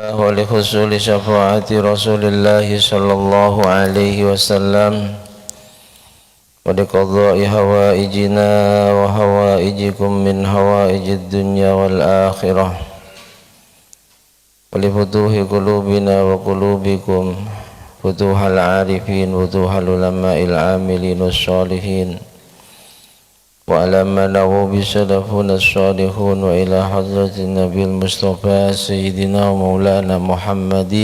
ولحصول شفاعة رسول الله صلى الله عليه وسلم ولقضاء هوائجنا وهوائجكم من هوائج الدنيا والآخرة ولفتوح قلوبنا وقلوبكم فتوح العارفين فتوح العلماء العاملين الصالحين وعلى ما نووا بسلفنا الصالحون وإلى حضرة النبي المصطفى سيدنا ومولانا محمد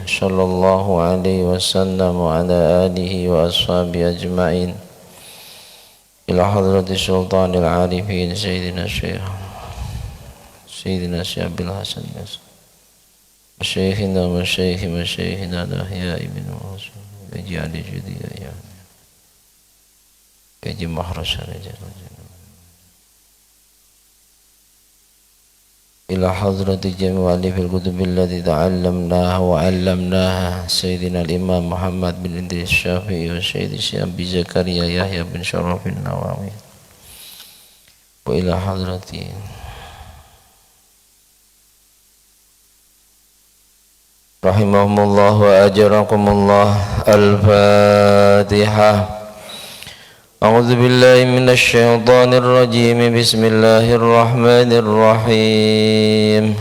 صلى الله عليه وسلم وعلى آله وأصحابه أجمعين إلى حضرة السلطان العارفين سيدنا الشيخ عبد الحسن مشايخنا مشايخنا الأحياء منهم وجعل جديد يا كجي محرسا إلى حضرة جميع في الكتب التي تعلمناها وعلمناها سيدنا الإمام محمد بن إدريس الشافعي وسيد أبي زكريا يحيى بن شرف النووي وإلى حضرة رحمهم الله وأجركم الله. الفاتحة. أعوذ بالله من الشيطان الرجيم. بسم الله الرحمن الرحيم.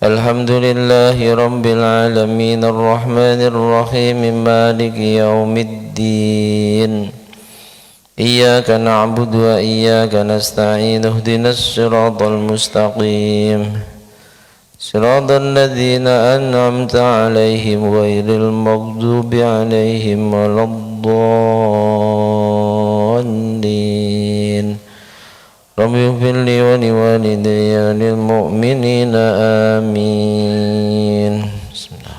الحمد لله رب العالمين الرحمن الرحيم مالك يوم الدين إياك نعبد وإياك نستعين اهدنا الصراط المستقيم صراط الذين أنعمت عليهم غير المغضوب عليهم ولا الضالين. رب اغفر لي ولوالدي وللمؤمنين آمين. بسم الله.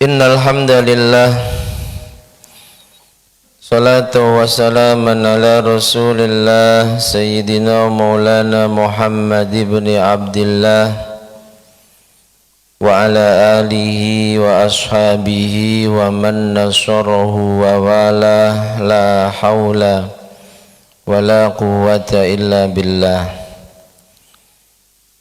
إن الحمد لله salatu wassalaman ala rasulillah sayyidina maulana Muhammad ibn Abdillah wa ala alihi wa ashabihi wa man nasarahu wa wala la hawla wa la quwwata illa billah.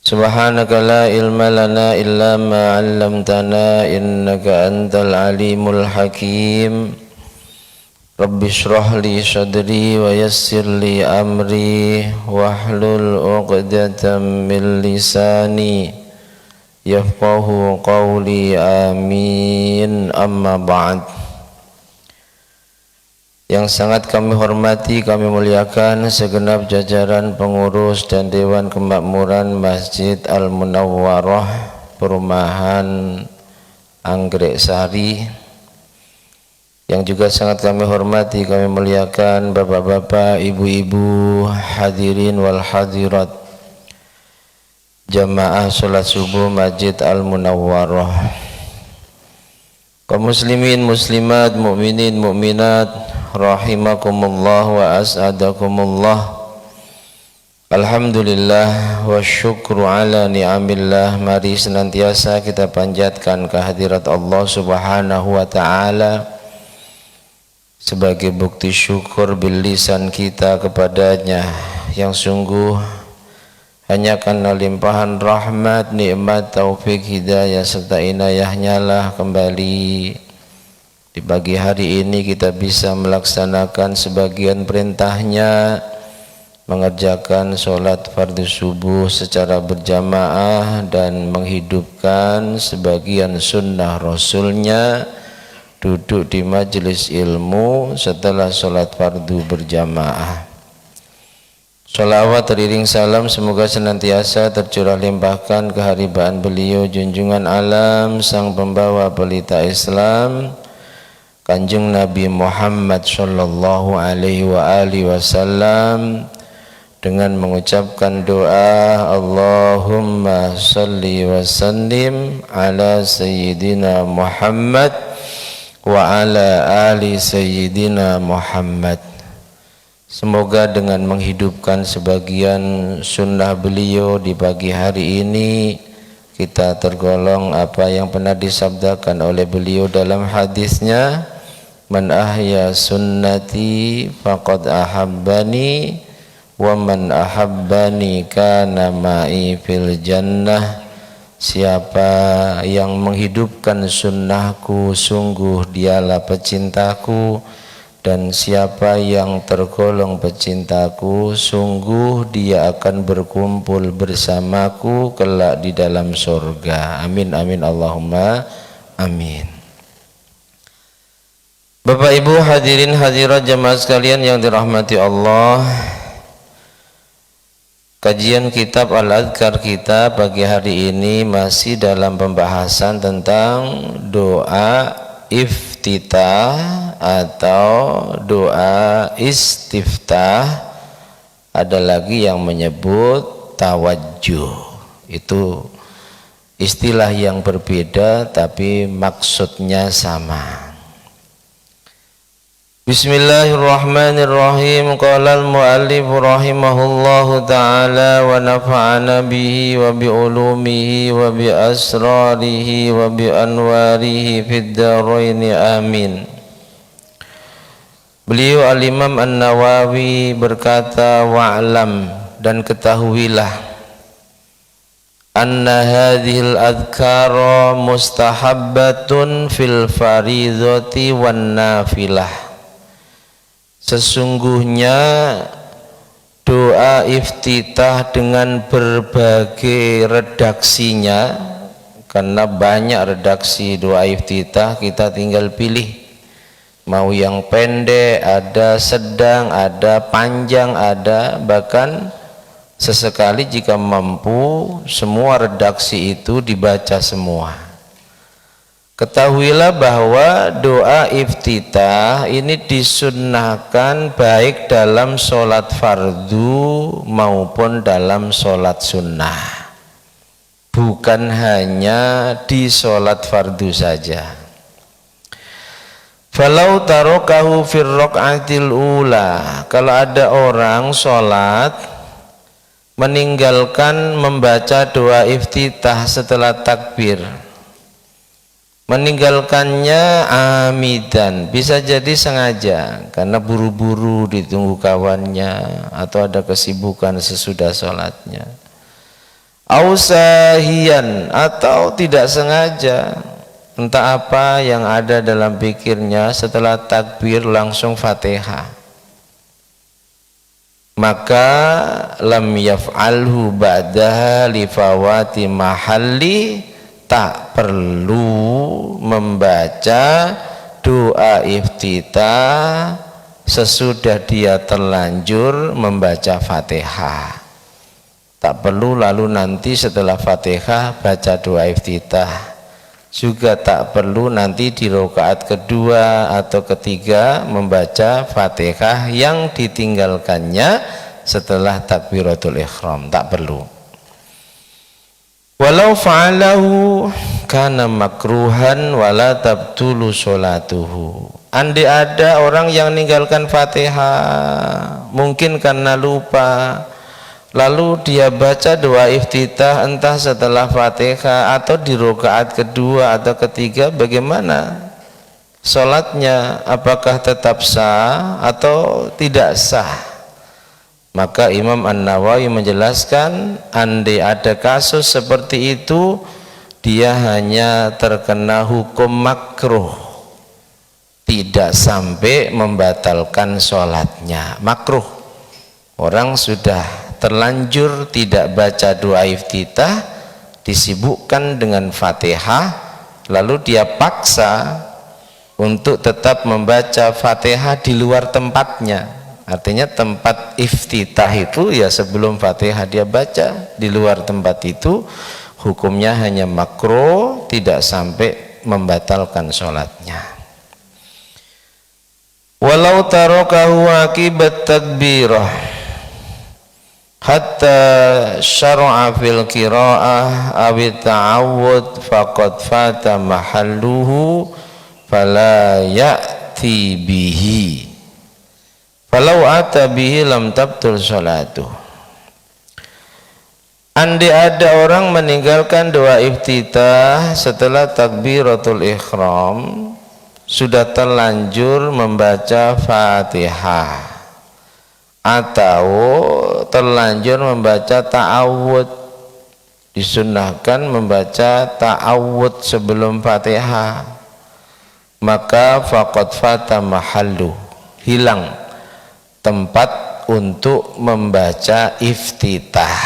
Subhanaka la ilma lana illa ma 'allamtana innaka antal alimul hakim. Rabbi shrah li sadri wa yassir li amri wahlul 'uqdatam min lisani yafqahu qawli amin. Amma ba'd. Yang sangat kami hormati, kami muliakan segenap jajaran pengurus dan Dewan Kemakmuran Masjid Al-Munawwarah Perumahan Anggrek Sari. Yang juga sangat kami hormati, kami muliakan bapak-bapak, ibu-ibu, hadirin wal hadirat jamaah salat subuh Masjid Al-Munawwarah, kaum muslimin, muslimat, mukminin, mukminat rahimakumullah wa as'adakumullah. Alhamdulillah wa syukru ala ni'amillah. Mari senantiasa kita panjatkan kehadirat Allah subhanahu wa ta'ala sebagai bukti syukur bil lisan kita kepadanya, yang sungguh hanya karena limpahan rahmat, nikmat, taufik, hidayah serta inayahnya lah kembali di pagi hari ini kita bisa melaksanakan sebagian perintahnya, mengerjakan sholat fardu subuh secara berjamaah dan menghidupkan sebagian sunnah rasulnya, duduk di majelis ilmu setelah sholat fardu berjamaah. Sholawat teriring salam semoga senantiasa tercurah limpahkan keharibaan beliau junjungan alam sang pembawa pelita Islam, Kanjeng Nabi Muhammad sallallahu alaihi wa alihi wasallam, dengan mengucapkan doa Allahumma salli wa sallim ala sayyidina Muhammad wa ala ali sayyidina Muhammad. Semoga dengan menghidupkan sebagian sunnah beliau di pagi hari ini kita tergolong apa yang pernah disabdakan oleh beliau dalam hadisnya, man ahya sunnati faqad ahabbani wa man ahabbani kana ma'i fil jannah. Siapa yang menghidupkan sunnahku, sungguh dialah pecintaku, dan siapa yang tergolong pecintaku, sungguh dia akan berkumpul bersamaku kelak di dalam surga. Amin amin Allahumma amin. Bapak Ibu hadirin hadirat jamaah sekalian yang dirahmati Allah, kajian kitab Al-Adhkar kita pagi hari ini masih dalam pembahasan tentang doa iftitah atau doa istiftah. Ada lagi yang menyebut tawajjuh. Itu istilah yang berbeda tapi maksudnya sama. Bismillahirrahmanirrahim. Qala al-muallif rahimahullahu ta'ala wa nafa'ana bihi wa bi ulumihi wa bi asrarihi wa bi anwarihi fid dharain amin. Beliau al-Imam An-Nawawi berkata, wa'lam, dan ketahuilah, anna hadhil adhkara mustahabbatun fil faridhati wan nafilah. Sesungguhnya doa iftitah dengan berbagai redaksinya, karena banyak redaksi doa iftitah, kita tinggal pilih mau yang pendek, ada sedang, ada panjang, ada bahkan sesekali jika mampu semua redaksi itu dibaca semua. Ketahuilah bahwa doa iftitah ini disunnahkan baik dalam sholat fardu maupun dalam sholat sunnah, bukan hanya di sholat fardu saja. Falau tarokahu fir raq'atil ula, kalau ada orang sholat meninggalkan membaca doa iftitah setelah takbir, meninggalkannya amidan, bisa jadi sengaja karena buru-buru ditunggu kawannya atau ada kesibukan sesudah sholatnya, ausahian, atau tidak sengaja, entah apa yang ada dalam pikirnya, setelah takbir langsung Fatihah, maka lam yaf'alhu ba'daha li fawati mahalli, tak perlu membaca doa iftitah sesudah dia terlanjur membaca Fatihah. Tak perlu lalu nanti setelah Fatihah baca doa iftitah. Juga tak perlu nanti di rakaat kedua atau ketiga membaca Fatihah yang ditinggalkannya setelah takbiratul ihram, tak perlu. Walau fa'alahu kana makruhan wala tabtulu sholatuhu. Andai ada orang yang meninggalkan Fatihah mungkin karena lupa, lalu dia baca doa iftitah entah setelah Fatihah atau di rakaat kedua atau ketiga, bagaimana sholatnya? Apakah tetap sah atau tidak sah? Maka Imam An-Nawawi menjelaskan, andai ada kasus seperti itu, dia hanya terkena hukum makruh, tidak sampai membatalkan sholatnya. Makruh, orang sudah terlanjur tidak baca doa iftitah, disibukkan dengan Fatihah, lalu dia paksa untuk tetap membaca Fatihah di luar tempatnya. Artinya tempat iftitah itu ya sebelum Fatihah dia baca, di luar tempat itu hukumnya hanya makruh, tidak sampai membatalkan sholatnya. Walau tarokahu akibat takbirah hatta syar'a fil qira'ah awit ta'awud faqad fata mahalluhu fala ya'ti bihi. Falau ata bihi lam tabtul sholatuh. Andai ada orang meninggalkan doa iftitah setelah takbiratul ihram, sudah terlanjur membaca Fatihah, atau terlanjur membaca ta'awud. Disunnahkan membaca ta'awud sebelum Fatihah, maka faqad fata mahallu, hilang tempat untuk membaca iftitah.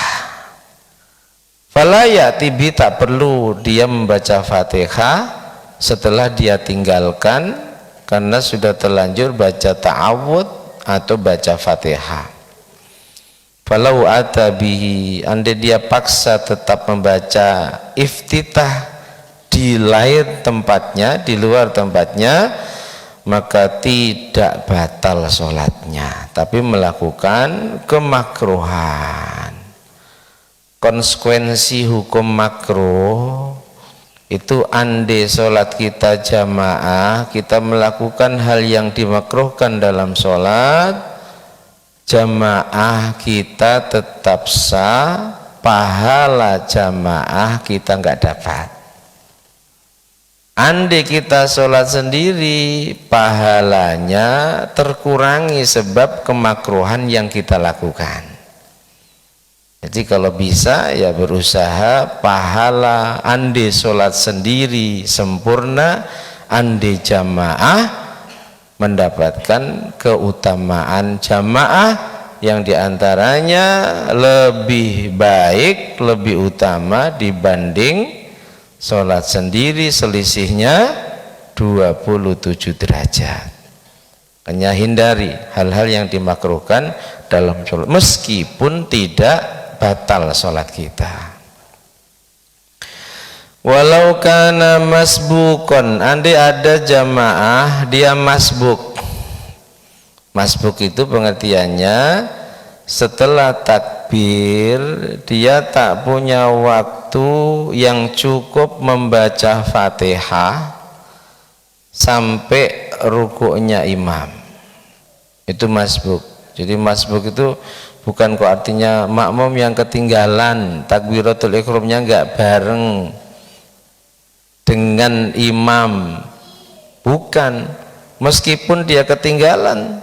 Fala ya'ti bi, tak perlu dia membaca Fatihah setelah dia tinggalkan karena sudah terlanjur baca ta'awud atau baca Fatihah. Falau ata bihi, andai dia paksa tetap membaca iftitah di lain tempatnya, di luar tempatnya, maka tidak batal sholatnya, tapi melakukan kemakruhan. Konsekuensi hukum makruh itu, andai sholat kita jamaah, kita melakukan hal yang dimakruhkan dalam sholat, jamaah kita tetap sah, pahala jamaah kita nggak dapat. Andai kita sholat sendiri, pahalanya terkurangi sebab kemakruhan yang kita lakukan. Jadi kalau bisa ya berusaha pahala andai sholat sendiri sempurna, andai jamaah mendapatkan keutamaan jamaah yang diantaranya lebih baik, lebih utama dibanding sholat sendiri, selisihnya 27 derajat. Hanya hindari hal-hal yang dimakruhkan dalam sholat, meskipun tidak batal sholat kita. Walau kana masbukon, andai ada jamaah dia masbuk. Masbuk itu pengertiannya setelah takbir dia tak punya waktu yang cukup membaca Fatihah sampai rukuknya imam. Itu masbuk. Jadi masbuk itu bukan kok artinya makmum yang ketinggalan takbiratul ihramnya enggak bareng dengan imam, bukan. Meskipun dia ketinggalan,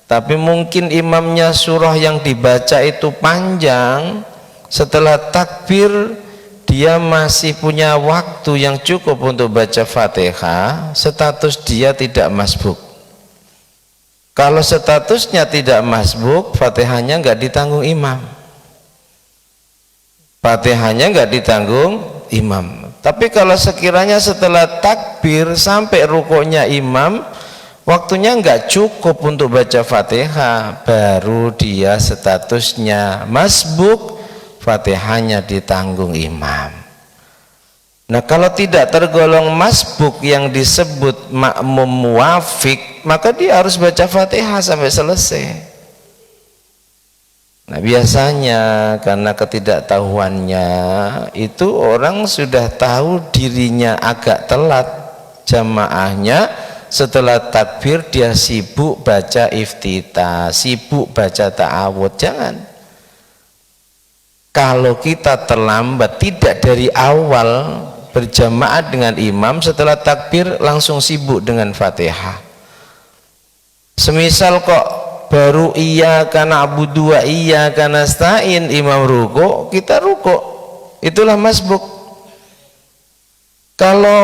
tapi mungkin imamnya surah yang dibaca itu panjang, setelah takbir dia masih punya waktu yang cukup untuk baca Fatihah, status dia tidak masbuk. Kalau statusnya tidak masbuk, Fatihahnya enggak ditanggung imam, Fatihahnya enggak ditanggung imam. Tapi kalau sekiranya setelah takbir sampai rukuknya imam, waktunya enggak cukup untuk baca Fatihah, baru dia statusnya masbuk, Fatihahnya ditanggung imam. Nah, kalau tidak tergolong masbuk yang disebut makmum muwafiq, maka dia harus baca Fatihah sampai selesai. Nah, biasanya karena ketidaktahuannya itu orang sudah tahu dirinya agak telat jamaahnya, setelah takbir dia sibuk baca iftitah, sibuk baca ta'awud. Jangan. Kalau kita terlambat, tidak dari awal berjamaah dengan imam, setelah takbir langsung sibuk dengan Fatihah. Semisal kok baru iyyaka na'budu wa iyyaka nasta'in, imam ruku, kita ruku, itulah masbuk. Kalau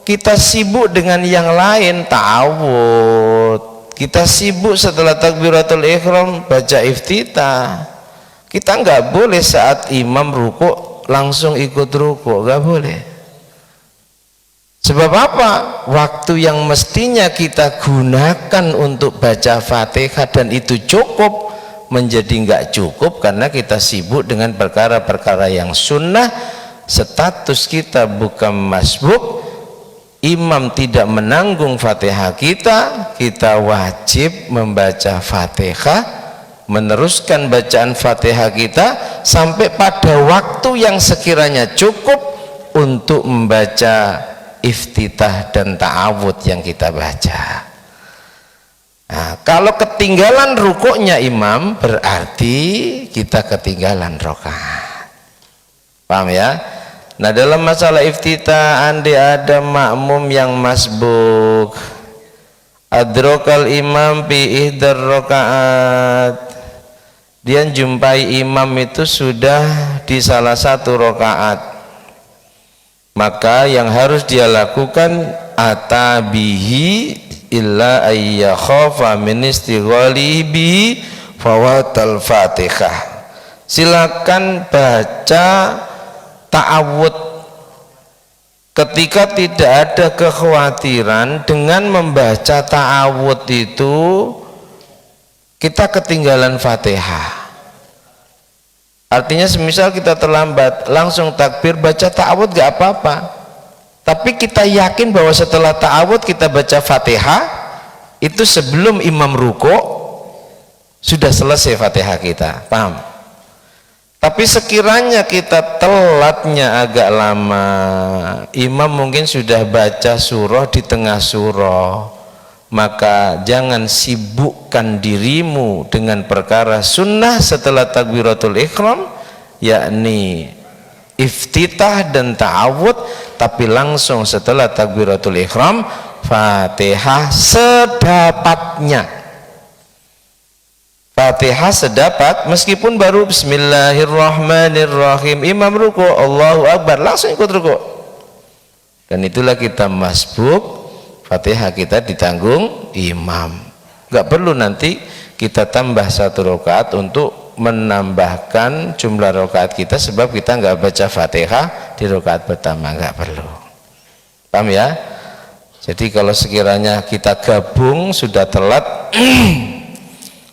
kita sibuk dengan yang lain, ta'awud, kita sibuk setelah takbiratul ihram baca iftitah, kita nggak boleh saat imam ruku langsung ikut ruku, nggak boleh. Sebab apa? Waktu yang mestinya kita gunakan untuk baca Fatihah dan itu cukup, menjadi nggak cukup karena kita sibuk dengan perkara-perkara yang sunnah. Status kita bukan masbuk, imam tidak menanggung Fatihah kita, kita wajib membaca Fatihah, meneruskan bacaan Fatihah kita sampai pada waktu yang sekiranya cukup untuk membaca iftitah dan ta'awud yang kita baca. Nah, kalau ketinggalan rukuknya imam, berarti kita ketinggalan rakaat. Paham ya? Nah, dalam masalah iftitah, andai ada makmum yang masbuk, adrokal imam fi ihdar rakaat, dia jumpai imam itu sudah di salah satu rakaat, maka yang harus dia lakukan atabihi illa ayya khafa min istighali bi fawatal fatihah. Silakan baca ta'awud ketika tidak ada kekhawatiran dengan membaca ta'awud itu kita ketinggalan Fatihah. Artinya semisal kita terlambat langsung takbir baca ta'awud gak apa-apa, tapi kita yakin bahwa setelah ta'awud kita baca Fatihah itu sebelum imam ruku sudah selesai Fatihah kita, paham? Tapi sekiranya kita telatnya agak lama, imam mungkin sudah baca surah di tengah surah, maka jangan sibukkan dirimu dengan perkara sunnah setelah takbiratul ihram, yakni iftitah dan ta'awud, tapi langsung setelah takbiratul ihram Fatihah sedapatnya. Fatihah sedapat, meskipun baru bismillahirrahmanirrahim imam ruku Allahu akbar langsung ikut ruku, dan itulah kita masbuk, Fatihah kita ditanggung imam, nggak perlu nanti kita tambah satu rakaat untuk menambahkan jumlah rakaat kita sebab kita nggak baca Fatihah di rakaat pertama, nggak perlu, paham ya? Jadi kalau sekiranya kita gabung sudah telat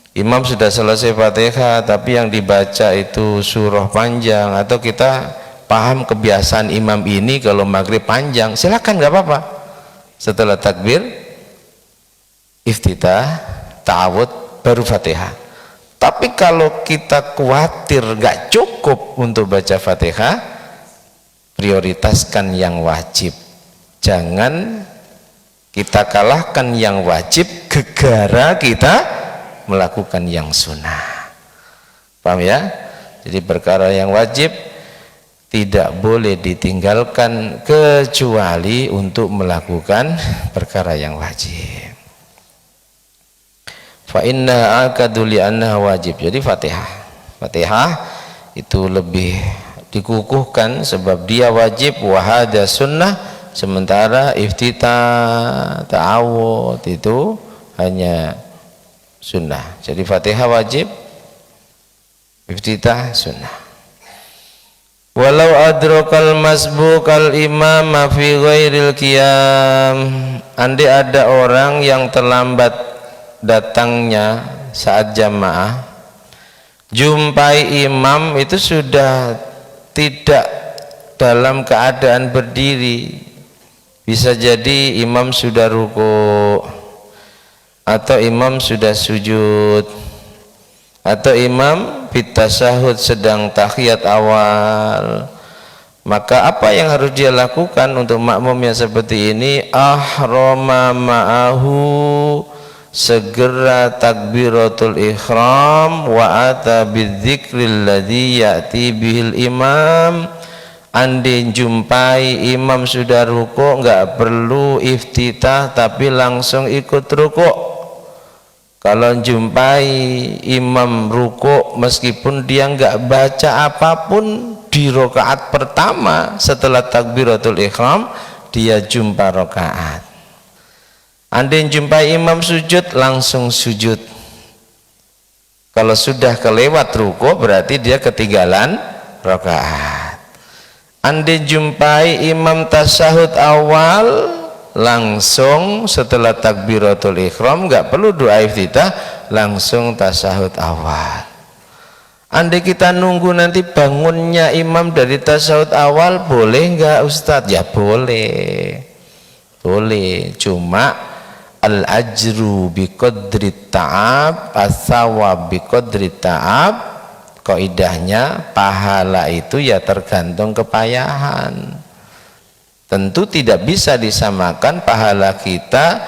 imam sudah selesai Fatihah tapi yang dibaca itu surah panjang, atau kita paham kebiasaan imam ini kalau maghrib panjang, silakan nggak apa-apa, setelah takbir iftitah ta'awud baru Fatihah. Tapi kalau kita khawatir nggak cukup untuk baca Fatihah, prioritaskan yang wajib, jangan kita kalahkan yang wajib gegara kita melakukan yang sunnah, paham ya? Jadi perkara yang wajib tidak boleh ditinggalkan kecuali untuk melakukan perkara yang wajib. Fa inna akadu li annaha wajib. Jadi Fatihah itu lebih dikukuhkan sebab dia wajib, wa hadza sunnah, sementara iftitah ta'awud itu hanya sunnah. Jadi Fatihah wajib, iftitah sunnah. Walau adrokal masbukal imam fi ghairil qiyam, andai ada orang yang terlambat datangnya saat jamaah, jumpai imam itu sudah tidak dalam keadaan berdiri, bisa jadi imam sudah ruku atau imam sudah sujud atau imam fitasyahud sedang tahiyat awal, maka apa yang harus dia lakukan untuk makmum yang seperti ini? Ahrama ma'ahu, segera takbiratul ihram, wa ata bidzikril ladzi ya'ti bihil imam. Andai jumpai imam sudah ruku, nggak perlu iftitah tapi langsung ikut ruku. Kalau jumpai imam ruku meskipun dia nggak baca apapun di rakaat pertama setelah takbiratul ihram, dia jumpa rakaat. Andai jumpai imam sujud, langsung sujud. Kalau sudah kelewat ruku berarti dia ketinggalan rakaat. Andai jumpai imam tasyahud awal, langsung setelah takbiratul ihram, nggak perlu doa iftitah, langsung tasyahud awal. Andai kita nunggu nanti bangunnya imam dari tasyahud awal, boleh nggak Ustadz? Ya boleh, boleh, cuma al ajru bi qadri ta'ab, as-sawab bi qadri ta'ab, kaidahnya pahala itu ya tergantung kepayahan. Tentu tidak bisa disamakan pahala kita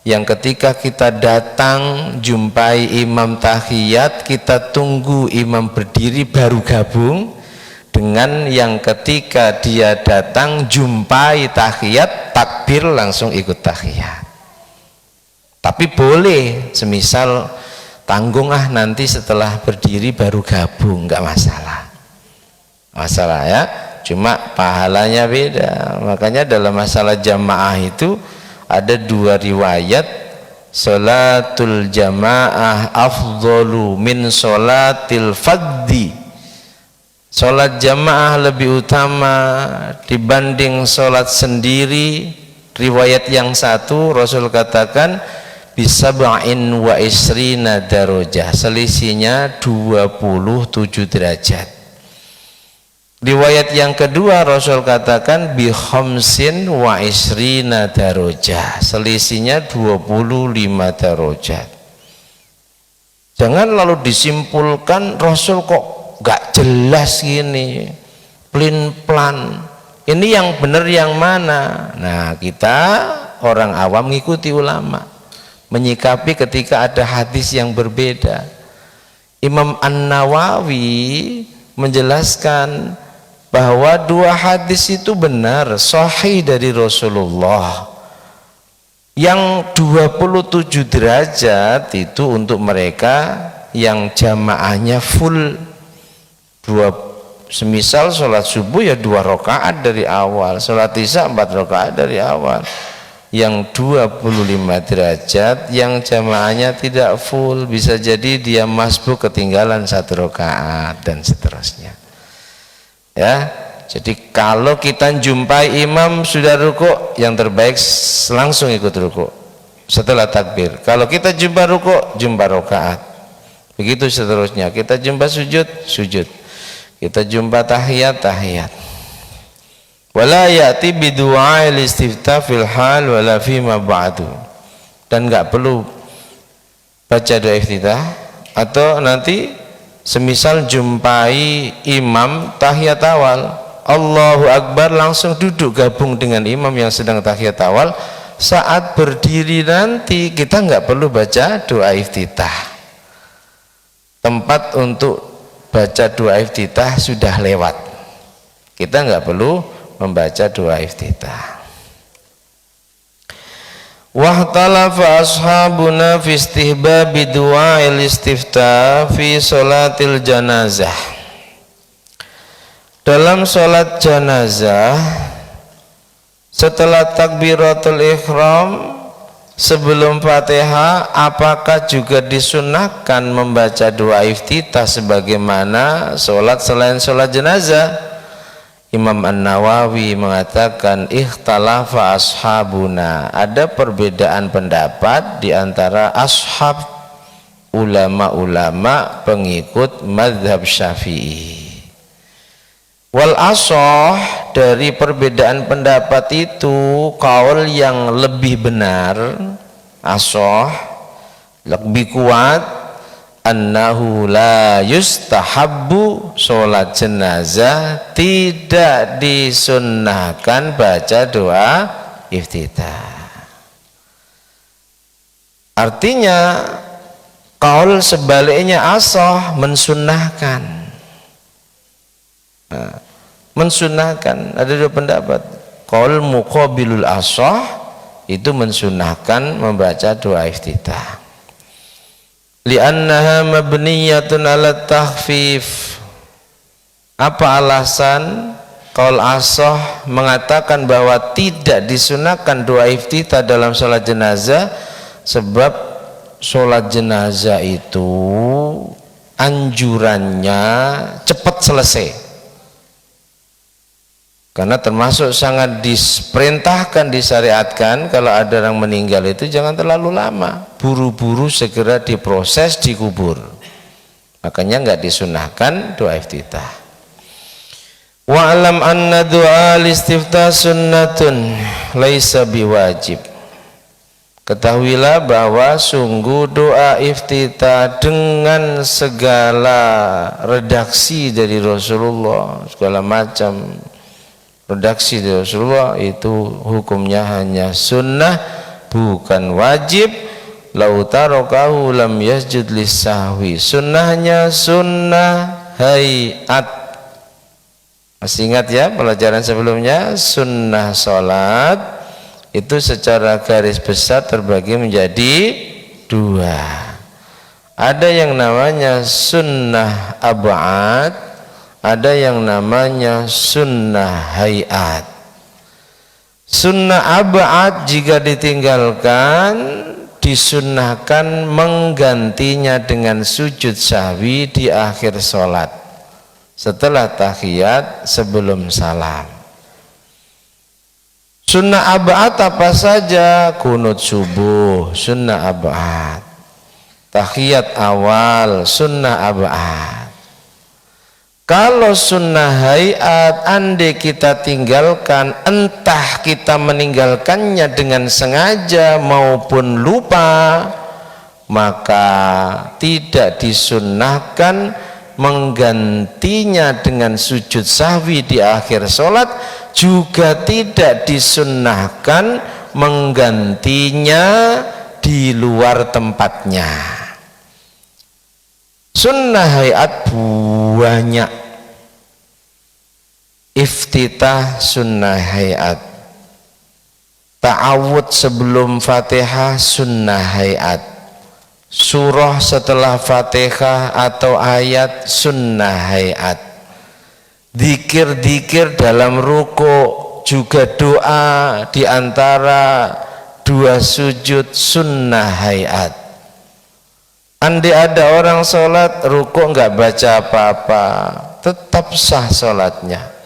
yang ketika kita datang jumpai imam tahiyat, kita tunggu imam berdiri baru gabung, dengan yang ketika dia datang jumpai tahiyat, takbir langsung ikut tahiyat. Tapi boleh, semisal tanggung nanti setelah berdiri baru gabung, nggak masalah. Masalah ya, cuma pahalanya beda. Makanya dalam masalah jamaah itu ada dua riwayat, sholatul jamaah afdhalu min sholatil faddi. Sholat jamaah lebih utama dibanding sholat sendiri. Riwayat yang satu Rasul katakan bisab'in wa isrina darajah, selisihnya 27 derajat. Riwayat yang kedua Rasul katakan bi khamsin wa isrina darajah, selisihnya 25 derajat. Jangan lalu disimpulkan Rasul kok gak jelas gini, plin-plan. Ini yang benar yang mana? Nah, kita orang awam mengikuti ulama, menyikapi ketika ada hadis yang berbeda. Imam An-Nawawi menjelaskan bahwa dua hadis itu benar, sahih dari Rasulullah. Yang 27 derajat itu untuk mereka yang jamaahnya full. Semisal sholat subuh ya 2 rakaat dari awal, sholat isya 4 rakaat dari awal. Yang 25 derajat yang jamaahnya tidak full, bisa jadi dia masbuk ketinggalan 1 rakaat dan seterusnya ya. Jadi kalau kita jumpai imam sudah rukuk, yang terbaik langsung ikut rukuk setelah takbir. Kalau kita jumpa rukuk, jumpa rakaat, begitu seterusnya. Kita jumpa sujud, sujud. Kita jumpa tahiyat, tahiyat. Wala ya'ti bidu'ail istiftah fil hal wala fima ba'du. Dan enggak perlu baca doa iftitah, atau nanti semisal jumpai imam tahiyat awal, Allahu Akbar, langsung duduk gabung dengan imam yang sedang tahiyat awal. Saat berdiri nanti kita enggak perlu baca doa iftitah. Tempat untuk baca doa iftitah sudah lewat, kita nggak perlu membaca doa iftitah. Wahtalafa ashabuna fi istihbabi du'ail istiftah fi sholatil janazah. Dalam sholat janazah setelah takbiratul ihram sebelum Fatihah, apakah juga disunahkan membaca doa iftitah sebagaimana sholat selain sholat jenazah? Imam An-Nawawi mengatakan ikhtalafa ashabuna, ada perbedaan pendapat di antara ashab, ulama-ulama pengikut mazhab Syafi'i. Wal ashah, dari perbedaan pendapat itu kaul yang lebih benar, ashah lebih kuat, annahu la yustahabbu, sholat jenazah tidak disunnahkan baca doa iftitah. Artinya kaul sebaliknya ashah mensunnahkan. Nah, mensunahkan ada dua pendapat. Qaul muqabilul ashah itu mensunahkan membaca doa iftitah. Li'annaha mabniyatun 'ala takhfif. Apa alasan qaul ashah mengatakan bahwa tidak disunahkan doa iftitah dalam sholat jenazah? Sebab sholat jenazah itu anjurannya cepat selesai. Karena termasuk sangat diperintahkan, disyariatkan kalau ada orang meninggal itu jangan terlalu lama, buru-buru segera diproses, dikubur. Makanya enggak disunahkan doa iftitah. Wa alam anna doa istiftah sunnatun laisa biwajib. Ketahuilah bahwa sungguh doa iftitah dengan segala redaksi dari Rasulullah, segala macam redaksi dari Rasulullah itu hukumnya hanya sunnah, bukan wajib. Lau tarakahu lam yasjud lisahwi, sunnahnya sunnah hayat. Masih ingat ya pelajaran sebelumnya? Sunnah sholat itu secara garis besar terbagi menjadi dua. Ada yang namanya sunnah ab'ad, ada yang namanya sunnah hayat. Sunnah ab'ad jika ditinggalkan disunnahkan menggantinya dengan sujud sahwi di akhir sholat setelah tahiyat sebelum salam. Sunnah ab'ad apa saja? Kunut subuh sunnah ab'ad, tahiyat awal sunnah ab'ad. Kalau sunnah hayat andai kita tinggalkan, entah kita meninggalkannya dengan sengaja maupun lupa, maka tidak disunnahkan menggantinya dengan sujud sahwi di akhir sholat, juga tidak disunnahkan menggantinya di luar tempatnya. Sunnah hayat banyak. Iftitah sunnah hayat, ta'awud sebelum Fatihah sunnah hayat, surah setelah Fatihah atau ayat sunnah hayat, dzikir-dzikir dalam ruku juga doa di antara dua sujud sunnah hayat. Andai ada orang sholat ruku enggak baca apa-apa, tetap sah sholatnya.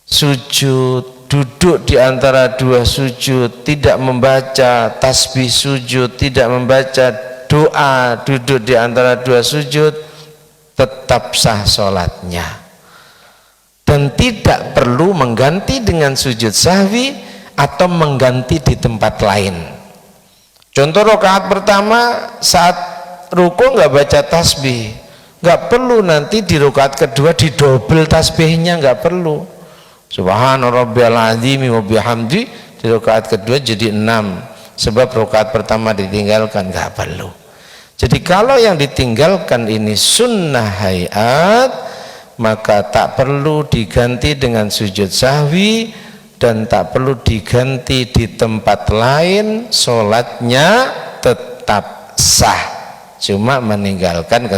Sujud, duduk di antara dua sujud, tidak membaca tasbih sujud, tidak membaca doa, duduk di antara dua sujud, tetap sah sholatnya. Dan tidak perlu mengganti dengan sujud sahwi atau mengganti di tempat lain. Contoh rakaat pertama saat ruku nggak baca tasbih, nggak perlu nanti di rakaat kedua didobel tasbihnya, nggak perlu. Subhana rabbiyal azimi wa bihamdi di rakaat kedua jadi 6, sebab rakaat pertama ditinggalkan, nggak perlu. Jadi kalau yang ditinggalkan ini sunnah hayat, maka tak perlu diganti dengan sujud sahwi dan tak perlu diganti di tempat lain, sholatnya tetap sah, cuma meninggalkan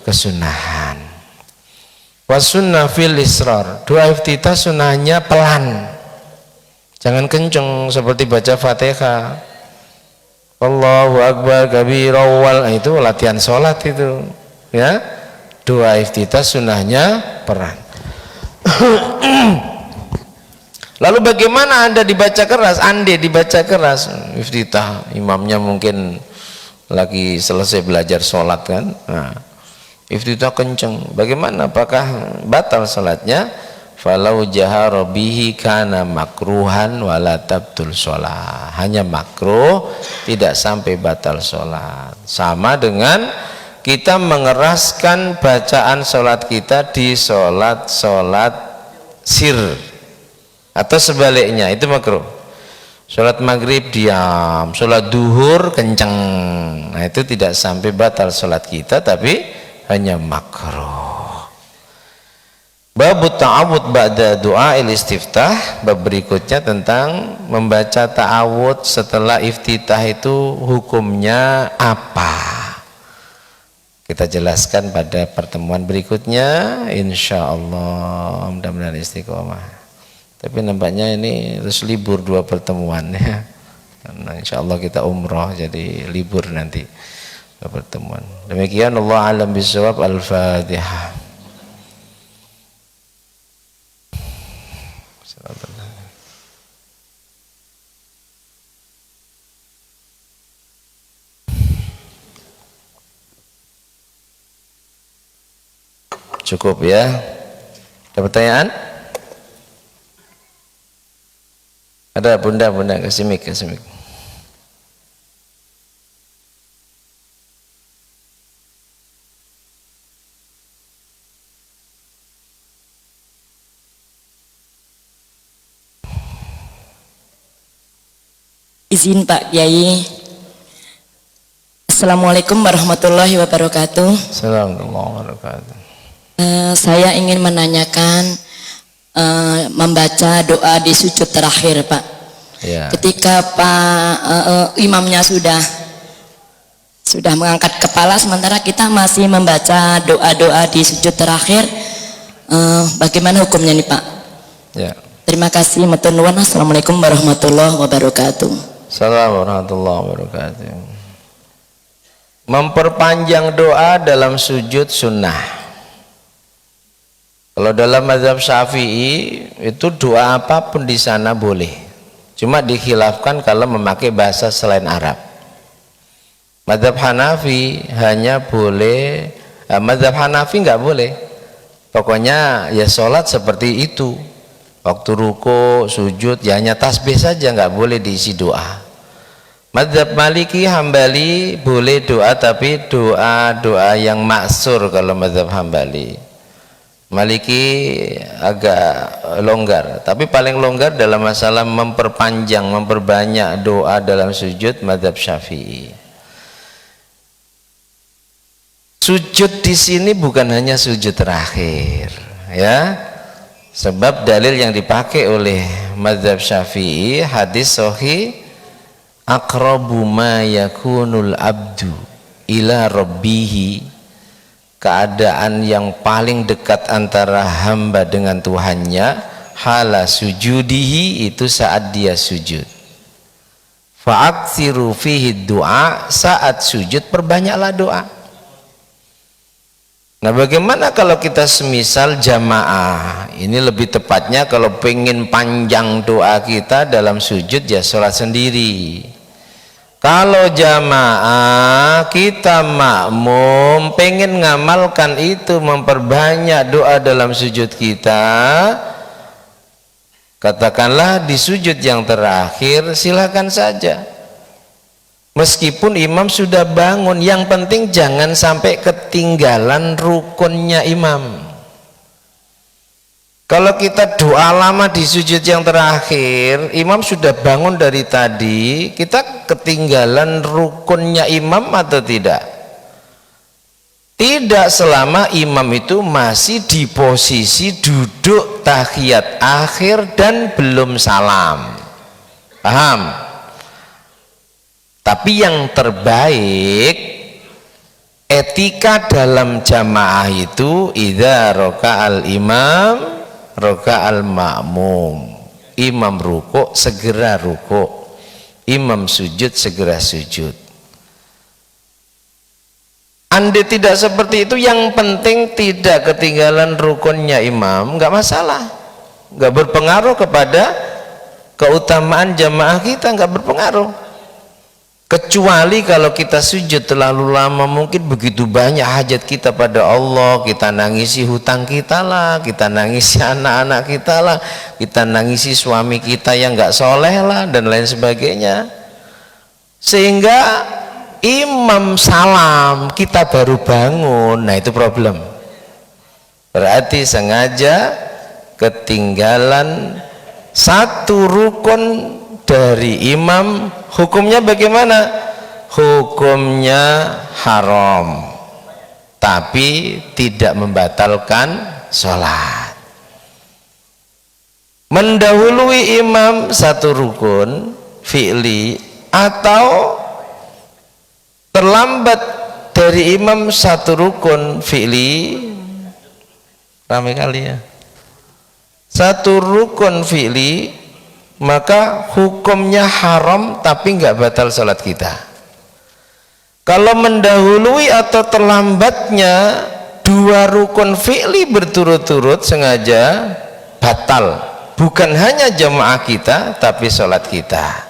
kesunahan. Wasunnah fil israr, doa iftitah sunnahnya pelan, jangan kenceng seperti baca Fatihah. Allahu akbar kabira wal, itu latihan sholat itu ya. Doa iftitah sunnahnya pelan. Lalu bagaimana Anda dibaca keras? Andai dibaca keras iftitah, imamnya mungkin lagi selesai belajar sholat kan, nah, iftitah kenceng, bagaimana? Apakah batal salatnya? Falau jahara bihi kana makruhan wala tabtul sholat, hanya makruh, tidak sampai batal sholat. Sama dengan kita mengeraskan bacaan sholat kita di sholat sir atau sebaliknya, itu makruh. Sholat maghrib diam, sholat duhur kenceng, nah itu tidak sampai batal sholat kita, tapi hanya makruh. Bab ta'awud ba'da doa istiftah, bab berikutnya tentang membaca ta'awud setelah iftitah itu hukumnya apa, kita jelaskan pada pertemuan berikutnya insyaallah. Mudah-mudahan istiqomah. Tapi nampaknya ini terus libur 2 pertemuan ya, karena insyaallah kita umroh jadi libur nanti pertemuan. Demikian, Allah alam bisawab. Al-Fatihah. Cukup ya. Ada pertanyaan? Ada bunda kasih mic. Izin Pak Kiai. Assalamualaikum warahmatullahi wabarakatuh. Assalamualaikum warahmatullahi wabarakatuh. Saya ingin menanyakan membaca doa di sujud terakhir, Pak. Ya. Ketika imamnya sudah mengangkat kepala, sementara kita masih membaca doa-doa di sujud terakhir, bagaimana hukumnya nih Pak? Ya. Terima kasih, matur nuwun. Assalamualaikum warahmatullahi wabarakatuh. Assalamualaikum warahmatullahi wabarakatuh. Memperpanjang doa dalam sujud sunnah. Kalau dalam mazhab Syafi'i itu doa apapun di sana boleh. Cuma dikhilafkan kalau memakai bahasa selain Arab. Mazhab Hanafi hanya boleh, mazhab Hanafi nggak boleh. Pokoknya ya sholat seperti itu. Waktu ruku, sujud, ya hanya tasbih saja, nggak boleh diisi doa. Mazhab Maliki, Hambali boleh doa, tapi doa yang maksur kalau mazhab Hambali. Maliki agak longgar, tapi paling longgar dalam masalah memperpanjang, memperbanyak doa dalam sujud mazhab Syafi'i. Sujud di sini bukan hanya sujud terakhir, ya. Sebab dalil yang dipakai oleh mazhab Syafi'i hadis sahih, aqrabu ma yakunul abdu ila rabbihi, keadaan yang paling dekat antara hamba dengan Tuhannya, hala sujudihi, itu saat dia sujud. Fa'aksiru fihi doa, saat sujud perbanyaklah doa. Nah, bagaimana kalau kita semisal jamaah? Ini lebih tepatnya kalau pengen panjang doa kita dalam sujud, ya sholat sendiri. Kalau jamaah kita makmum pengen ngamalkan itu, memperbanyak doa dalam sujud kita, katakanlah di sujud yang terakhir, silakan saja. Meskipun imam sudah bangun, yang penting jangan sampai ketinggalan rukunnya imam. Kalau kita doa lama di sujud yang terakhir, imam sudah bangun dari tadi, kita ketinggalan rukunnya imam atau tidak? Tidak, selama imam itu masih di posisi duduk tahiyat akhir dan belum salam. Paham? Tapi yang terbaik, etika dalam jamaah itu, idza raka'al imam raka'al ma'mum. Imam rukuk segera rukuk, imam sujud segera sujud. Andai tidak seperti itu, yang penting tidak ketinggalan rukunnya imam, nggak masalah, nggak berpengaruh kepada keutamaan jamaah kita, nggak berpengaruh. Kecuali kalau kita sujud terlalu lama, mungkin begitu banyak hajat kita pada Allah, kita nangisi hutang kita lah, kita nangisi anak-anak kita lah, kita nangisi suami kita yang nggak soleh lah, dan lain sebagainya, sehingga imam salam kita baru bangun. Nah, itu problem. Berarti sengaja ketinggalan satu rukun dari imam. Hukumnya bagaimana? Hukumnya haram, tapi tidak membatalkan sholat. Mendahului imam satu rukun fi'li, atau terlambat dari imam satu rukun fi'li, ramai kali ya, satu rukun fi'li, maka hukumnya haram tapi nggak batal sholat kita. Kalau mendahului atau terlambatnya dua rukun fi'li berturut-turut sengaja, batal. Bukan hanya jamaah kita, tapi sholat kita.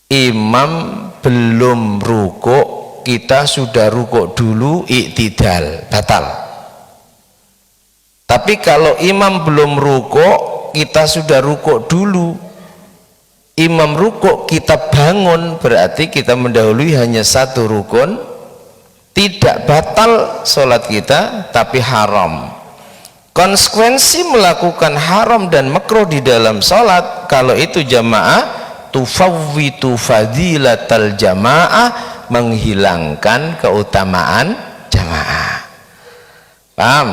Imam belum rukuk, kita sudah rukuk dulu, iktidal, batal. Tapi kalau imam belum rukuk, kita sudah rukuk dulu, imam rukuk, kita bangun, berarti kita mendahului hanya satu rukun, tidak batal sholat kita, tapi haram. Konsekuensi melakukan haram dan makruh di dalam sholat, kalau itu jamaah, tufawwitu fadilatal jamaah, menghilangkan keutamaan jamaah. Paham?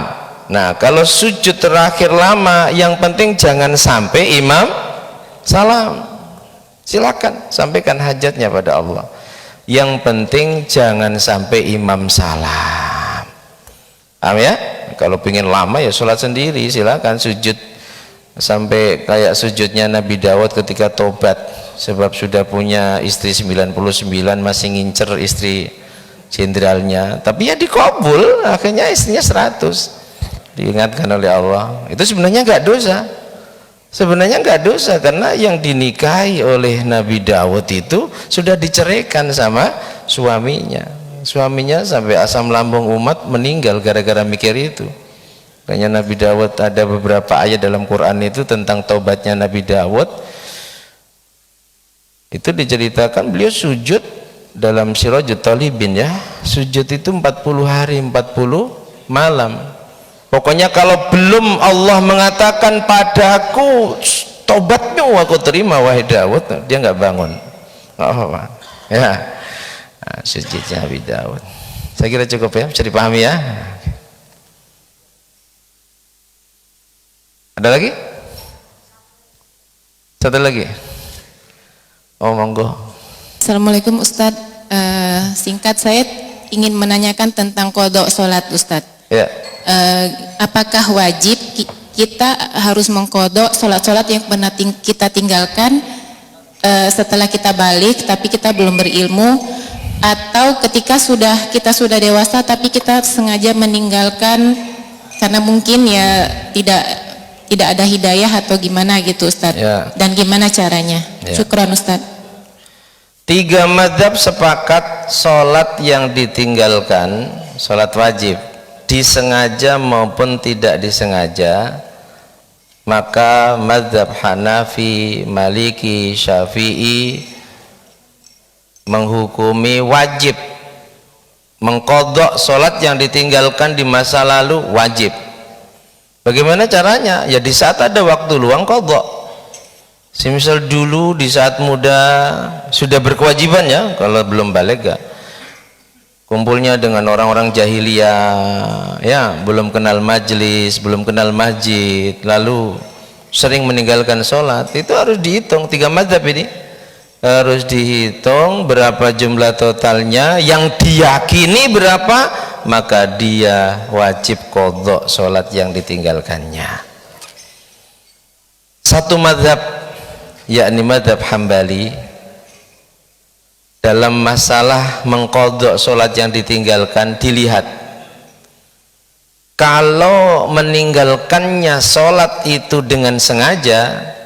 Nah, kalau sujud terakhir lama, yang penting jangan sampai imam salam, silakan sampaikan hajatnya pada Allah. Yang penting jangan sampai imam salam. Paham ya? Kalau pengen lama ya sholat sendiri, silakan sujud sampai kayak sujudnya Nabi Dawud ketika tobat, sebab sudah punya istri 99 masih ngincer istri jenderalnya, tapi ya dikabul, akhirnya istrinya 100, diingatkan oleh Allah. Itu sebenarnya nggak dosa, sebenarnya nggak dosa, karena yang dinikahi oleh Nabi Dawud itu sudah diceraikan sama suaminya. Suaminya sampai asam lambung umat meninggal gara-gara mikir itu. Makanya Nabi Dawud, ada beberapa ayat dalam Quran itu tentang taubatnya Nabi Dawud, itu diceritakan beliau sujud dalam Sirajut Talibin ya, sujud itu 40 hari 40 malam. Pokoknya kalau belum Allah mengatakan padaku tobatmu aku terima wahai Dawud, dia nggak bangun. Nggak apa-apa ya. Nah, sujudnya Nabi Dawud saya kira cukup ya, bisa dipahami ya. Ada lagi? Satu lagi. Oh monggo. Assalamualaikum Ustadz. Singkat saya ingin menanyakan tentang qadha sholat Ustadz. Ya. Apakah wajib kita harus mengqadha sholat-sholat yang pernah kita tinggalkan setelah kita balik tapi kita belum berilmu, atau ketika kita sudah dewasa tapi kita sengaja meninggalkan karena mungkin ya tidak ada hidayah atau gimana gitu Ustadz ya. Dan gimana caranya ya. Syukran Ustadz. 3 mazhab sepakat sholat yang ditinggalkan, sholat wajib, disengaja maupun tidak disengaja, maka mazhab Hanafi, Maliki, Syafi'i menghukumi wajib mengqadha sholat yang ditinggalkan di masa lalu, wajib. Bagaimana caranya? Ya di saat ada waktu luang qadha. Semisal dulu di saat muda sudah berkewajiban ya, kalau belum balik ya, kumpulnya dengan orang-orang jahiliyah ya, belum kenal majlis, belum kenal masjid, lalu sering meninggalkan sholat, itu harus dihitung. 3 mazhab ini harus dihitung berapa jumlah totalnya, yang diyakini berapa, maka dia wajib qadha sholat yang ditinggalkannya. Satu mazhab, yakni mazhab Hambali, dalam masalah mengqadha sholat yang ditinggalkan dilihat, kalau meninggalkannya sholat itu dengan sengaja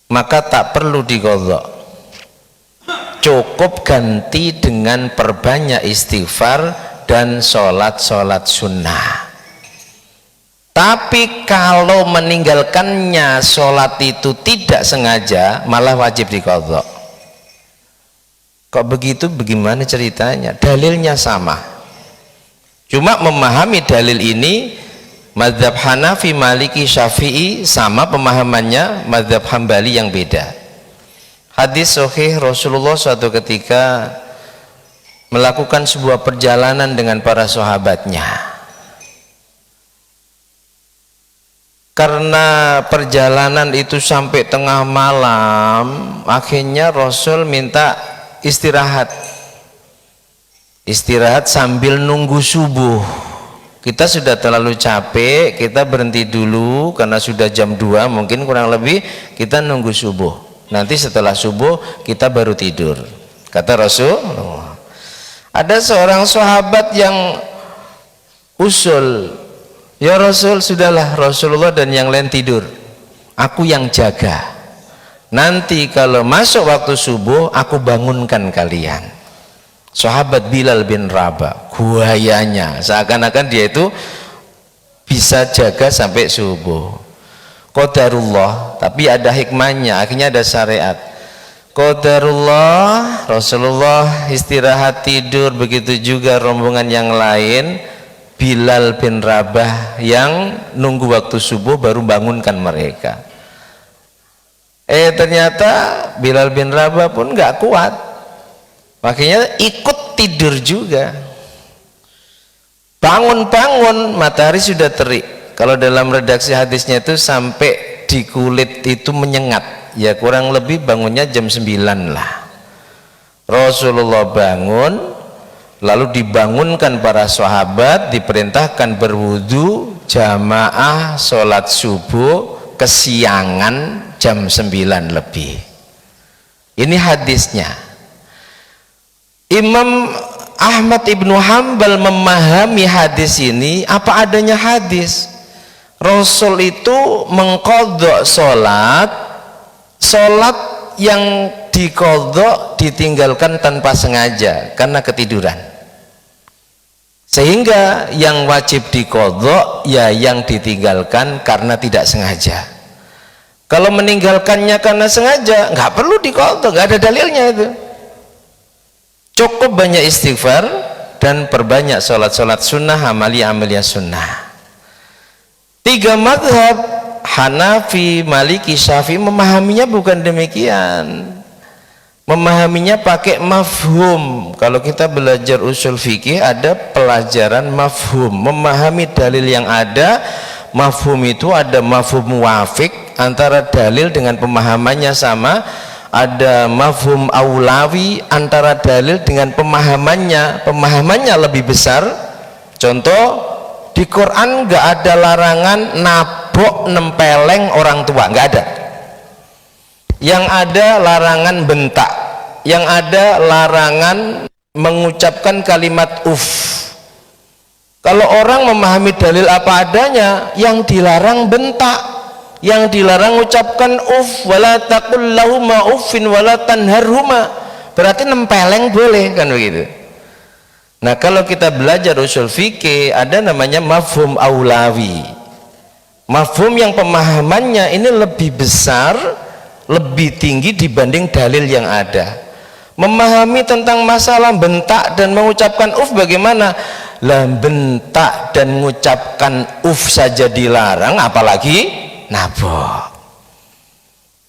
maka tak perlu diqadha, cukup ganti dengan perbanyak istighfar dan sholat-sholat sunnah. Tapi kalau meninggalkannya sholat itu tidak sengaja, malah wajib diqadha. Kok begitu? Bagaimana ceritanya? Dalilnya sama, cuma memahami dalil ini mazhab Hanafi, Maliki, Syafi'i sama pemahamannya, mazhab Hambali yang beda. Hadis sahih, Rasulullah suatu ketika melakukan sebuah perjalanan dengan para sahabatnya. Karena perjalanan itu sampai tengah malam, akhirnya Rasul minta istirahat sambil nunggu subuh. Kita sudah terlalu capek, kita berhenti dulu karena sudah jam 2 mungkin kurang lebih, kita nunggu subuh, nanti setelah subuh kita baru tidur, kata Rasul. Ada seorang sahabat yang usul, ya Rasul, sudahlah Rasulullah dan yang lain tidur, aku yang jaga, nanti kalau masuk waktu subuh aku bangunkan kalian. Sahabat Bilal bin Rabah, guayanya seakan-akan dia itu bisa jaga sampai subuh. Qadarullah, tapi ada hikmahnya, akhirnya ada syariat. Qadarullah, Rasulullah istirahat tidur, begitu juga rombongan yang lain. Bilal bin Rabah yang nunggu waktu subuh baru bangunkan mereka. Ternyata Bilal bin Rabah pun nggak kuat, makanya ikut tidur juga. Bangun-bangun matahari sudah terik. Kalau dalam redaksi hadisnya itu sampai di kulit itu menyengat, ya kurang lebih bangunnya jam 9 lah. Rasulullah bangun, lalu dibangunkan para sahabat, diperintahkan berwudu, jamaah sholat subuh kesiangan jam 9 lebih. Ini hadisnya. Imam Ahmad ibnu Hanbal memahami hadis ini apa adanya hadis. Rasul itu mengqadha sholat yang diqadha ditinggalkan tanpa sengaja karena ketiduran, sehingga yang wajib diqadha ya yang ditinggalkan karena tidak sengaja. Kalau meninggalkannya karena sengaja nggak perlu diqadha, nggak ada dalilnya itu. Cukup banyak istighfar dan perbanyak sholat-sholat sunnah, amalia-amalia sunnah. 3 mazhab Hanafi, Maliki, Syafi'i memahaminya bukan demikian. Memahaminya pakai mafhum. Kalau kita belajar usul fikih ada pelajaran mafhum, memahami dalil yang ada. Mafhum itu ada mafhum muwafiq, antara dalil dengan pemahamannya sama. Ada mafhum aulawi, antara dalil dengan pemahamannya lebih besar. Contoh, di Quran nggak ada larangan nabok nempeleng orang tua, nggak ada. Yang ada larangan bentak, yang ada larangan mengucapkan kalimat Kalau orang memahami dalil apa adanya, yang dilarang bentak, yang dilarang ucapkan wala taqul lahuma uffin wala tanharhuma, berarti nempeleng boleh, kan begitu. Nah, kalau kita belajar usul fikih ada namanya mafhum aulawi. Mafhum yang pemahamannya ini lebih besar, lebih tinggi dibanding dalil yang ada. Memahami tentang masalah bentak dan mengucapkan bagaimana? Lah, bentak dan mengucapkan saja dilarang, apalagi nabok.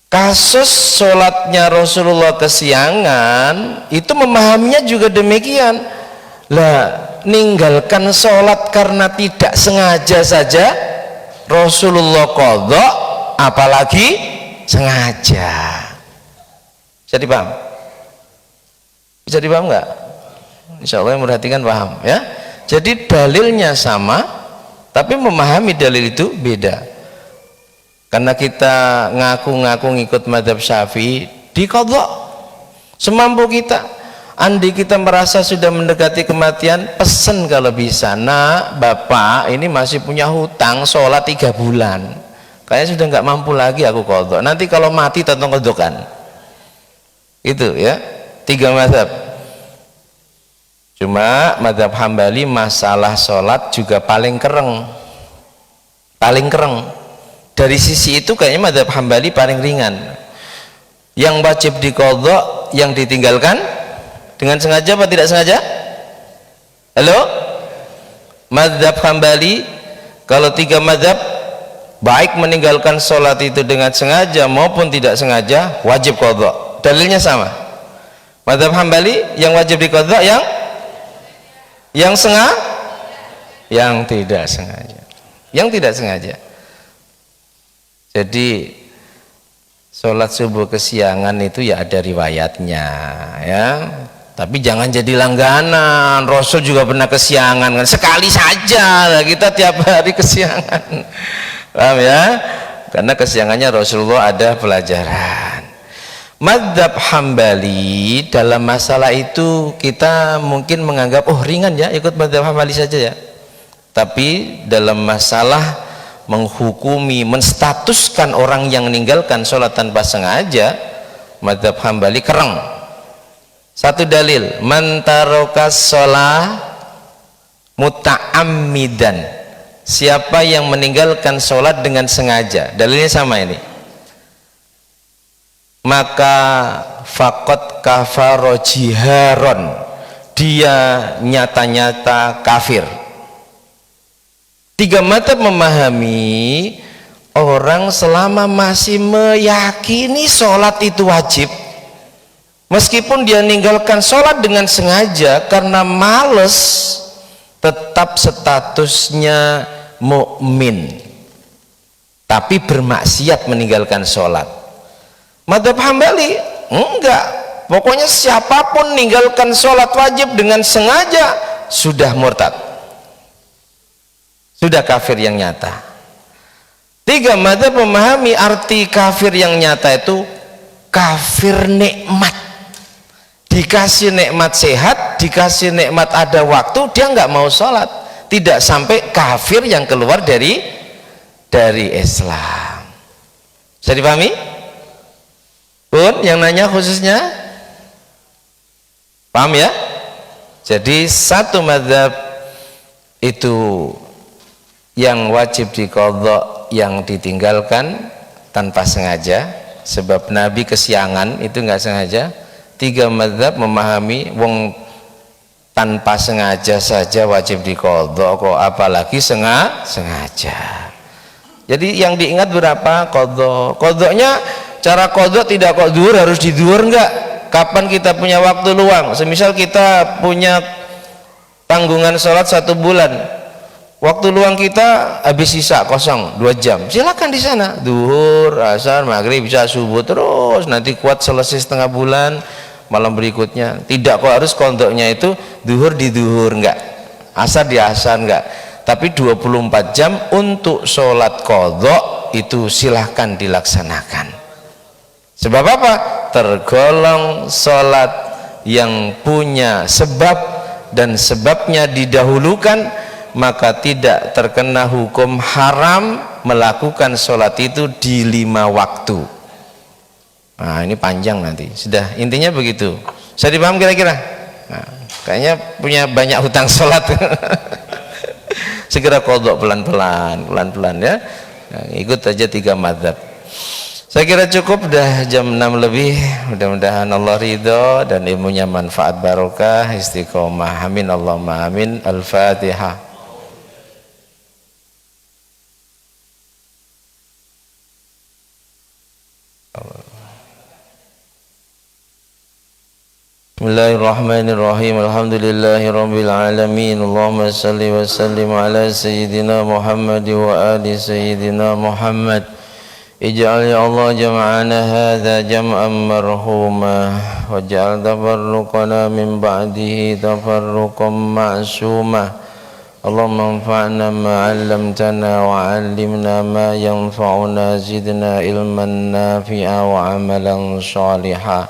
Kasus sholatnya Rasulullah kesiangan itu memahaminya juga demikian. Lah, ninggalkan sholat karena tidak sengaja saja Rasulullah qadha, apalagi sengaja. Bisa dipaham? Bisa dipaham nggak? Insya Allah yang merhatikan paham ya. Jadi dalilnya sama, tapi memahami dalil itu beda. Karena kita ngaku-ngaku ngikut mazhab Syafi'i, diqadha semampu kita. Andi kita merasa sudah mendekati kematian, pesen kalau bisa, nak, bapak ini masih punya hutang sholat 3 bulan, kayaknya sudah nggak mampu lagi aku qadha, nanti kalau mati tolong qadhakan. Itu ya, 3 mazhab. Cuma mazhab Hambali masalah sholat juga paling kereng. Dari sisi itu kayaknya mazhab Hambali paling ringan. Yang wajib diqadha, yang ditinggalkan dengan sengaja apa tidak sengaja? Halo? Mazhab Hambali, kalau 3 mazhab, baik meninggalkan sholat itu dengan sengaja maupun tidak sengaja wajib qadha. Dalilnya sama. Mazhab Hambali yang wajib diqadha yang tidak sengaja. Jadi sholat subuh kesiangan itu ya ada riwayatnya ya, tapi jangan jadi langganan. Rasul juga pernah kesiangan kan, sekali saja kita tiap hari kesiangan, paham ya? Karena kesiangannya Rasulullah ada pelajaran. Mazhab Hambali dalam masalah itu kita mungkin menganggap ringan ya, ikut mazhab Hambali saja ya. Tapi dalam masalah menghukumi, menstatuskan orang yang meninggalkan sholat tanpa sengaja, mazhab Hambali kereng. Satu dalil, man tarokas sholat muta'ammidan, siapa yang meninggalkan sholat dengan sengaja, dalilnya sama ini, maka faqad kafaro jiharon, dia nyata-nyata kafir. 3 mazhab memahami orang selama masih meyakini sholat itu wajib, meskipun dia meninggalkan sholat dengan sengaja karena males, tetap statusnya mukmin, tapi bermaksiat meninggalkan sholat. Madzhab Hambali enggak, pokoknya siapapun meninggalkan sholat wajib dengan sengaja sudah murtad, sudah kafir yang nyata. 3 madzhab memahami arti kafir yang nyata itu kafir nikmat, dikasih nikmat sehat, dikasih nikmat ada waktu, dia nggak mau sholat, tidak sampai kafir yang keluar dari Islam. Bisa dipahami? Pun yang nanya khususnya paham ya? Jadi 1 madzhab itu yang wajib diqadha, yang ditinggalkan tanpa sengaja, sebab Nabi kesiangan itu nggak sengaja. 3 madzhab memahami wong tanpa sengaja saja wajib diqadha, kok apalagi sengaja. Jadi yang diingat berapa? Qadha-nya cara qadha tidak kok duhur harus di duhur, enggak. Kapan kita punya waktu luang, semisal kita punya tanggungan sholat 1 bulan, waktu luang kita habis sisa kosong 2 jam, silakan di sana duhur, asar, maghrib, bisa subuh terus, nanti kuat selesai setengah bulan, malam berikutnya. Tidak kok harus qadha-nya itu duhur di duhur, enggak, asar di asar, enggak. Tapi 24 jam untuk sholat qadha itu silahkan dilaksanakan. Sebab apa? Tergolong sholat yang punya sebab dan sebabnya didahulukan, maka tidak terkena hukum haram melakukan sholat itu di 5 waktu. Nah ini panjang nanti, sudah intinya begitu. Saya dipaham kira-kira? Nah, kayaknya punya banyak hutang sholat. Segera qadha pelan-pelan ya. Nah, ikut aja 3 madzhab. Saya kira cukup, dah jam 6 lebih. Mudah-mudahan Allah ridho dan ilmunya manfaat barokah istiqomah. Amin Allahumma amin. Al-Fatihah. Bismillahirrahmanirrahim. Alhamdulillahirabbil alamin. Allahumma shalli wa sallim ala sayyidina Muhammad wa ali sayyidina Muhammad. Ij'al ya Allah jam'ana hadza jam'an marhuma waj'al tafarruqana min ba'dihi tafarruqan ma'suma. Allahumma anfa'na ma 'allamtana wa 'allimna ma yanfa'una, zidna ilman nafi'a wa 'amalan shalihan.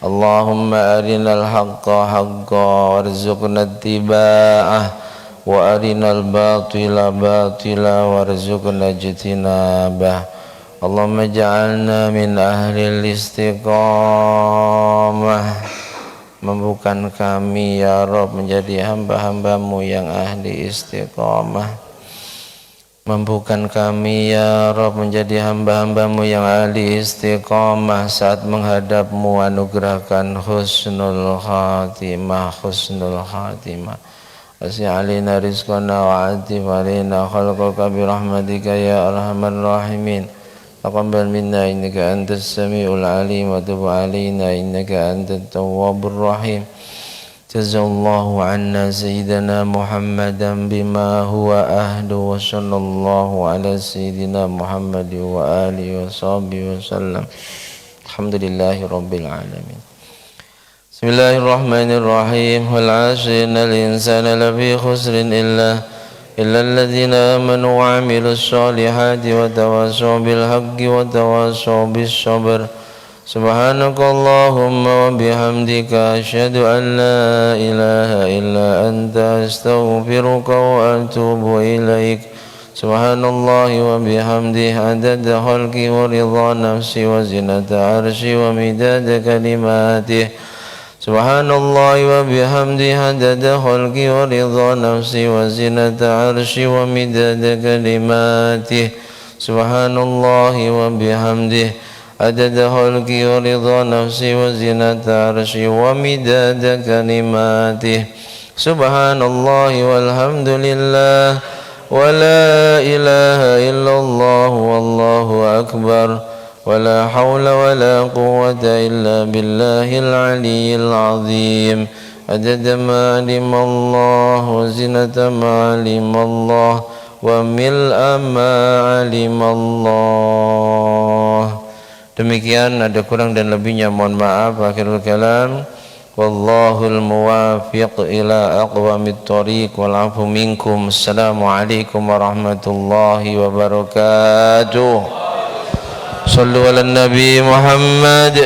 Allahumma arinal haqqa haqqan warzuqna ittiba'ah wa arinal batila batila warzuqna ijtinabah. Allahumma ja'alna min ahlil istiqamah. Mampukan kami ya Rabb menjadi hamba-hambamu yang ahli istiqamah. Mampukan kami ya Rabb menjadi hamba-hambamu yang ahli istiqamah. Saat menghadapmu anugerahkan husnul khatimah, husnul khatimah. Wasi' alina rizqana wa atif alina khalqaka birahmatika ya arhamar rahimin. Taqabbal minna innaka antas sami'ul alim wa tub alina innaka antat tawwabur rahim. Jazallahu anna sayyidina Muhammadan bima huwa ahlu wa sallallahu ala sayyidina Muhammad wa alihi wa sahbihi wa sallam. Alhamdulillahi rabbil alamin. Bismillahirrahmanirrahim. Wal 'asri innal insana lafi khusrin illa alladhina amanu wa 'amilus solihati wa tawassaw bil haqqi wa tawassaw bis sabr. Subhanakallahumma wa bihamdika asyhadu an la ilaha illa anta astaghfiruka wa atubu ilaik. Subhanallahi wa bihamdihi adada khalqi wa ridha nafsi wa zinata arshi wa midada kalimatihi. Subhanallahi wa bihamdihi adada khalqi wa ridha nafsi wa zinata arshi wa midada kalimatihi. Subhanallahi wa bihamdihi عدد خلقي ورضا نفسي وزنة عرشي ومداد كلماته. سبحان الله والحمد لله ولا إله إلا الله والله أكبر ولا حول ولا قوة إلا بالله العلي العظيم. عدد ما علم الله وزنة ما علم الله وملء ما علم الله. Demikian, ada kurang dan lebihnya mohon maaf. Akhirul kalam, wallahul muwafiq ila aqwamit thoriq wal afu minkum. Assalamualaikum warahmatullahi wabarakatuh. Sallu ala Nabi Muhammad.